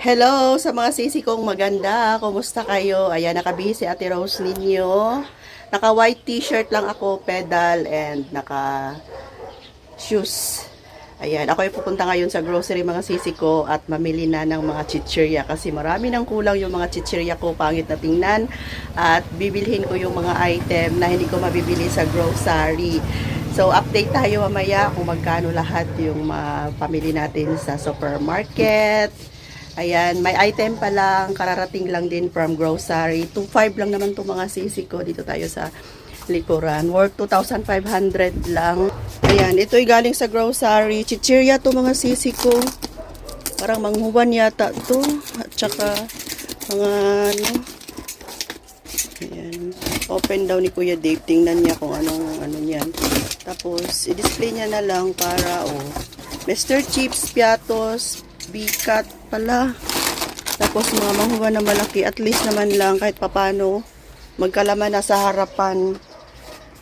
Hello sa mga sisi kong maganda. Kumusta kayo? Ayan, nakabihis si Ate Rose ninyo. Naka white t-shirt lang ako, pedal, and naka shoes. Ayan, ako ay pupunta ngayon sa grocery mga sisi ko at mamili na ng mga chichirya kasi marami nang kulang yung mga chichirya ko, pangit na tingnan. At bibilhin ko yung mga item na hindi ko mabibili sa grocery. So, update tayo mamaya kung magkano lahat yung pamili natin sa supermarket. Ayan, may item pa lang, kararating lang din from grocery. 2.5 lang naman itong mga sisi ko. Dito tayo sa likuran. Worth 2,500 lang. Ayan, ito'y galing sa grocery. Chichirya to mga sisi ko. Parang manghuban yata to. At saka, mga ano. Ayan. Open daw ni Kuya Dave. Tingnan niya kung anong ano niyan. Tapos, i-display niya na lang para, Mr. Chips, Piatos, Bikat pala. Tapos mga mahuwa na malaki. At least naman lang kahit papano magkalaman na sa harapan.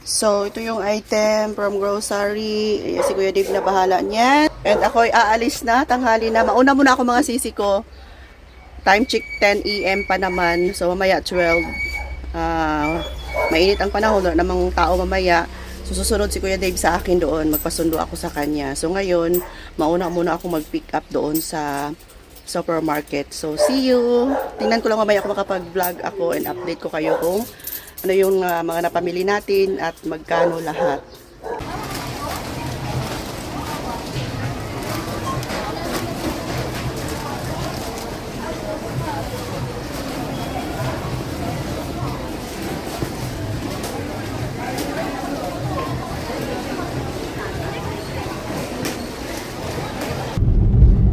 So, ito yung item from grocery. Ayan, si Kuya Dave na bahala niyan. And ako'y aalis na. Tanghali na. Mauna muna ako mga sisi ko. Time check 10 AM pa naman. So, mamaya 12. Mainit ang panahon. Wala namang tao mamaya. Susunod si Kuya Dave sa akin doon, magpasundo ako sa kanya. So ngayon, mauna muna ako mag-pick up doon sa supermarket. So see you! Tingnan ko lang mamaya kung makapag-vlog ako and update ko kayo kung ano yung mga napamili natin at magkano lahat.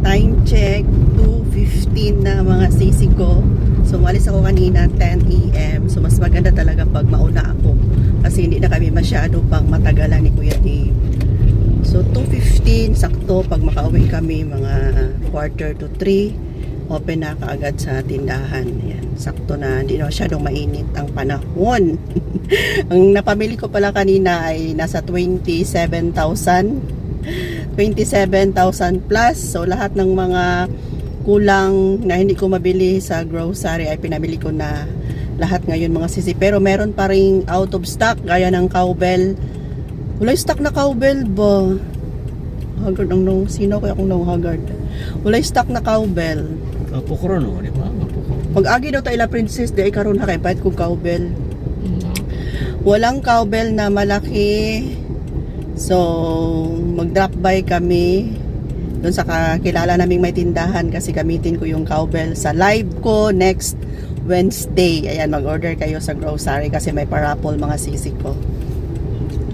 Time check, 2:15 na mga sisi ko. So, umalis ako kanina, 10 AM. So, mas maganda talaga pag mauna ako. Kasi hindi na kami masyado pang matagalan ni Kuya Dave. So, 2:15, sakto. Pag makauwi kami, mga 2:45, open na kaagad sa tindahan. Yan, sakto na. Hindi na masyadong mainit ang panahon. Ang napamili ko pala kanina ay nasa 27,000 plus. So lahat ng mga kulang na hindi ko mabili sa grocery ay pinabili ko na lahat ngayon mga sisi. Pero meron pa ring out of stock gaya ng cowbell. Wala stock na cowbell ba? Haggard ang nung sino kaya akong nung haggard. Wala stock na cowbell. Mapukro no, di ba? Mapukro. Pag-agi daw tayo princess di ay karon ha kay pahit kong cowbell. Walang cowbell na malaki. So, mag-drop by kami doon sa kakilala naming may tindahan kasi gamitin ko yung cowbell sa live ko next Wednesday. Ayan, mag-order kayo sa grocery kasi may parapol mga sisi ko.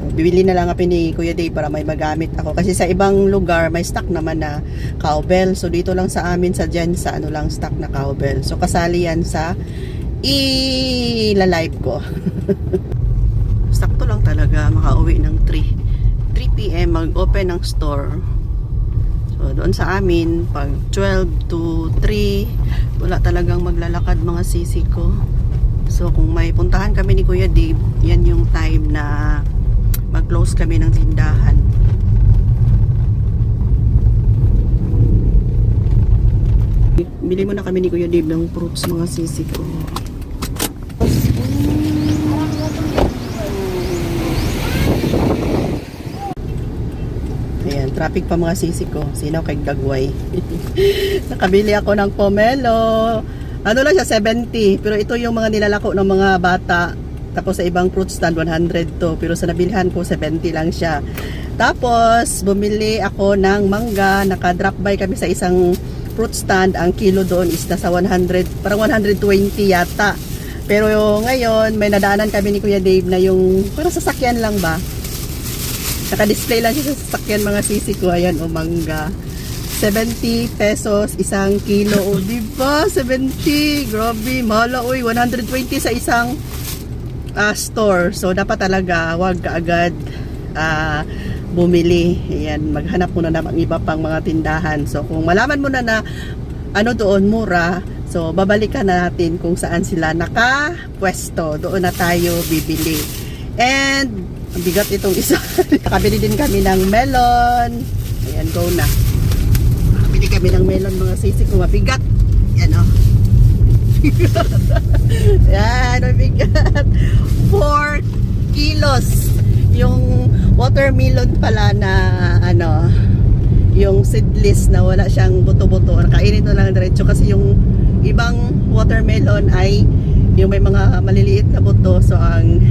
So, bibili na lang ako ni Kuya Dave para may magamit ako. Kasi sa ibang lugar may stock naman na cowbell. So, dito lang sa amin sa Jensa, ano lang stock na cowbell. So, kasali yan sa ila-live ko. Sakto lang talaga makauwi ng 3 PM mag-open ng store. So doon sa amin pag 12 to 3 wala talagang maglalakad mga sisi ko. So kung may puntahan kami ni Kuya Dave, yan yung time na mag-close kami ng tindahan. Bili mo na kami ni Kuya Dave ng fruits mga sisi ko. Ayan, traffic pa mga sisi ko. Sino kay Dagway? Nakabili ako ng pomelo. Ano lang siya, 70. Pero ito yung mga nilalako ng mga bata. Tapos sa ibang fruit stand, 100 to. Pero sa nabilhan ko, 70 lang siya. Tapos, bumili ako ng mangga. Naka-drop by kami sa isang fruit stand. Ang kilo doon is nasa 100, parang 120 yata. Pero ngayon, may nadaanan kami ni Kuya Dave na yung, parang sasakyan lang ba? Naka-display lang siya sa sasakyan mga sisi ko. Ayan, mangga. 70 pesos, isang kilo. O, diba? 70. Grabe, mahal. Uy, 120 sa isang store. So, dapat talaga, wag kaagad bumili. Ayan, maghanap muna na ng iba pang mga tindahan. So, kung malaman mo na ano doon, mura, so, babalikan na natin kung saan sila nakapwesto. Doon na tayo bibili. And, ang bigat itong isa. Nakabili din kami ng melon. Ayan, go na. Nakabili kami ng melon mga sisi ko. Mabigat. Yan o. Yan, mabigat. 4 kilos. Yung watermelon pala na ano, yung seedless na wala siyang buto-buto. Kainin to lang diretso kasi yung ibang watermelon ay yung may mga maliliit na buto. So ang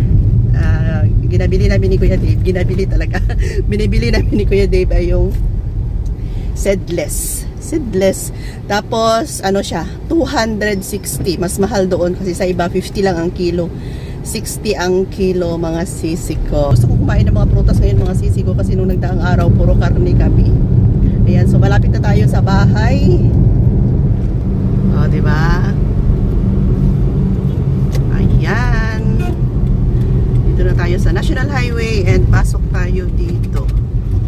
ginabili namin ni Kuya Dave, ginabili talaga. Binibili namin ni Kuya Dave ay yung seedless. Tapos ano siya, 260. Mas mahal doon kasi sa iba 50 lang ang kilo. 60 ang kilo mga sisi ko. Gusto kong kumain ng mga prutas ngayon mga sisi ko kasi nung nagdaang araw puro karne kami. Ayan, so malapit na tayo sa bahay. O, di ba? Ayan. Dito na tayo sa National Highway and pasok tayo dito.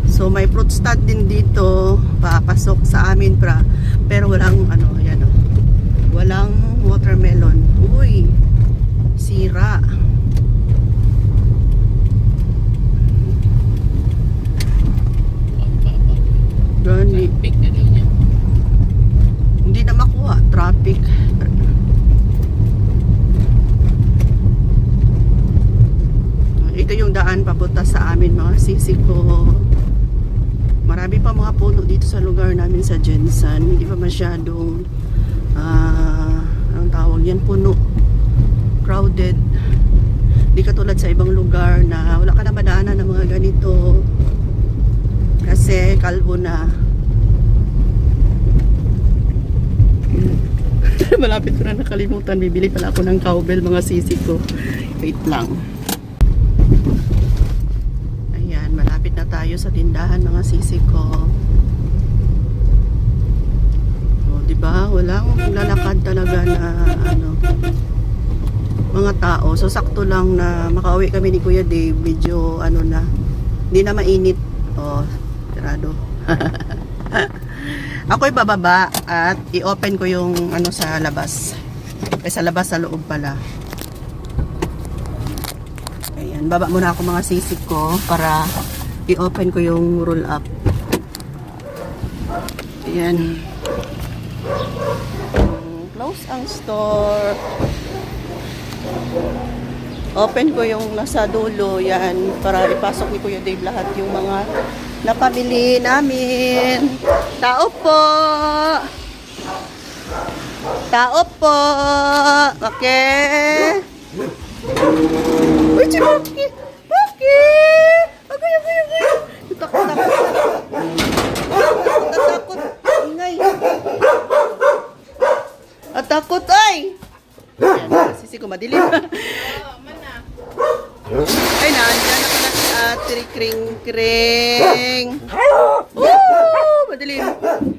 So may fruit stand din dito, papasok sa amin pero walang ano, ayan o. Walang watermelon. Uy, sira. Gani. Traffic na din yan. Hindi na makuha, traffic. Ito yung daan papunta sa amin mga sisi ko. Marami pa mga puno dito sa lugar namin sa Jensen. Hindi pa masyadong ang tawag yan, puno. Crowded. Hindi katulad sa ibang lugar na wala ka na madaanan ng mga ganito. Kasi kalbo na. Malapit ko na nakalimutan. Bibili pala ako ng cowbell mga sisi ko. Wait lang. Ayan, malapit na tayo sa tindahan mga sisi ko. O, diba? Walang lalakad talaga na ano, mga tao. So, sakto lang na makauwi kami ni Kuya Dave. Medyo ano na, hindi na mainit. O, tirado. Ako'y bababa at i-open ko yung ano sa labas. Sa labas, sa loob pala. Ayan, baba muna ako mga sisig ko para i-open ko yung roll up. Ayan. Close ang store. Open ko yung nasa dulo. Yan, para ipasok ni Kuya Dave lahat yung mga napamili namin. Tao po! Tao po! Okay? Uy, si Maki! Maki! Agay! Takot. Ingay. Takot, ay! Ayan, sisi ko madilim. Ay, nandiyan na pala si Ate Kring. Madilim.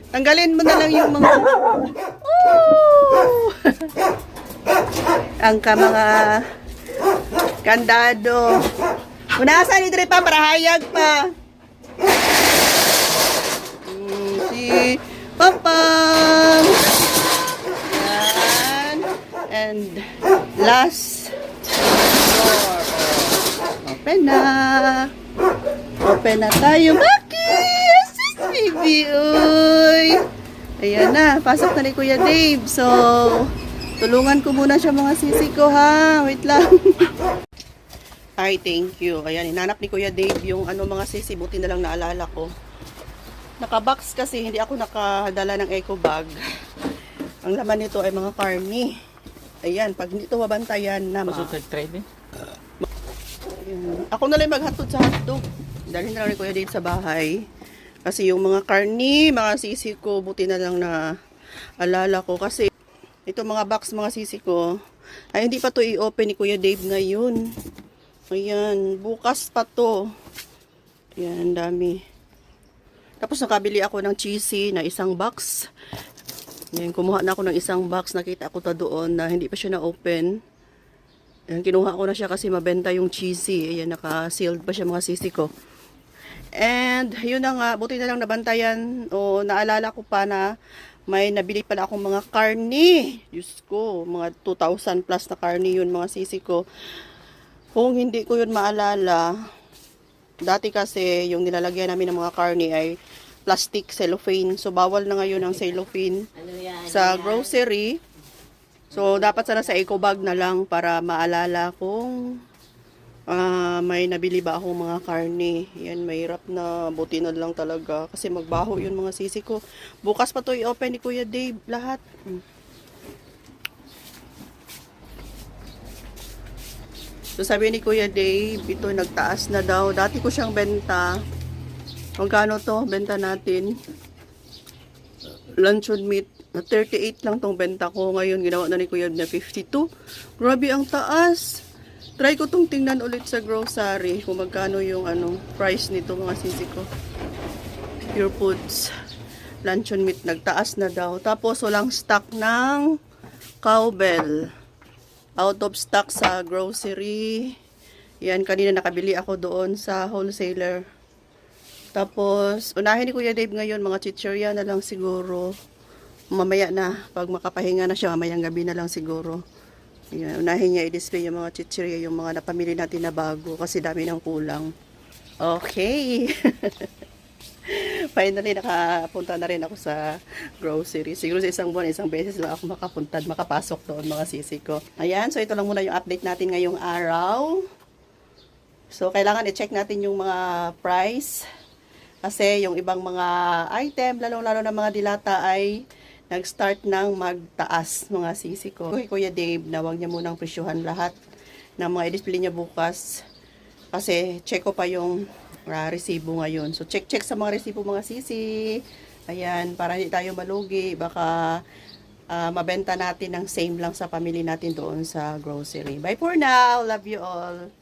Tanggalin mo na lang yung mga ang mga kandado. Unasan ni Dre pa para hayag pa. Si Papang. Yan. And last door. Open na. Open na tayo. Maki! Sis, baby. Uy. Ayan na. Pasok na ni Kuya Dave. So, tulungan ko muna siya mga sisi ko ha. Wait lang. Ay, thank you. Ayan, hinanap ni Kuya Dave yung ano mga sisi. Buti na lang naalala ko. Nakabox kasi hindi ako nakadala ng eco bag. Ang laman nito ay mga carne. Ayan, pag hindi ito mabantayan na Pasok-trade eh. ako na lang maghatod sa hotdog. Dahil na lang ni Kuya Dave sa bahay. Kasi yung mga karni, mga sisi ko, buti na lang na alala ko. Kasi ito mga box, mga sisi ko, ay hindi pa to i-open ni Kuya Dave ngayon. Ayan, bukas pa to. Ayan, dami. Tapos nakabili ako ng cheesy na isang box. Ayan, kumuha na ako ng isang box. Nakita ko ta doon na hindi pa siya na-open. Ayan, kinuha ko na siya kasi mabenta yung cheesy. Ayan, naka-sealed pa siya mga sisi ko. And, yun na nga, buti na lang nabantayan o naalala ko pa na may nabili pala akong mga karni. Diyos ko, mga 2,000 plus na karni yun mga sisi ko. Kung hindi ko yun maalala, dati kasi yung nilalagyan namin ng mga karni ay plastic cellophane. So, bawal na ngayon ang cellophane sa grocery. So, dapat sana sa eco bag na lang para maalala kung may nabili ba akong mga karne. Yan, mahirap na. Buti na lang talaga. Kasi magbaho yun mga sisi ko. Bukas pa to i-open ni Kuya Dave lahat. So sabi ni Kuya Dave, ito nagtaas na daw. Dati ko siyang benta. Magkano to? Benta natin. Luncheon meat. 38 lang tong benta ko. Ngayon ginawa na ni Kuya na 52. Grabe ang taas. Try ko tong tingnan ulit sa grocery kung magkano yung price nito mga sisi ko. Pure Foods. Luncheon meat nagtaas na daw. Tapos walang stock ng cowbell. Out of stock sa grocery. Yan, kanina nakabili ako doon sa wholesaler. Tapos, unahin ni Kuya Dave ngayon, mga chichirya na lang siguro. Mamaya na, pag makapahinga na siya, mamayang gabi na lang siguro. Yan, unahin niya i-display yung mga chichirya, yung mga napamili natin na bago, kasi dami ng kulang. Okay. Finally, nakapunta na rin ako sa grocery. Siguro sa isang buwan, isang beses lang ako makapunta, makapasok doon mga sisi ko. Ayan, so ito lang muna yung update natin ngayong araw. So, kailangan i-check natin yung mga price. Kasi yung ibang mga item, lalong-lalo na mga dilata ay nag-start ng magtaas mga sisi ko. Kuya Dave, na wag niya munang presyuhan lahat ng mga i-display niya bukas. Kasi check ko pa yung resibo ngayon. So, check sa mga resibo mga sisi. Ayan, para hindi tayo malugi. Baka mabenta natin ng same lang sa pamili natin doon sa grocery. Bye for now. Love you all.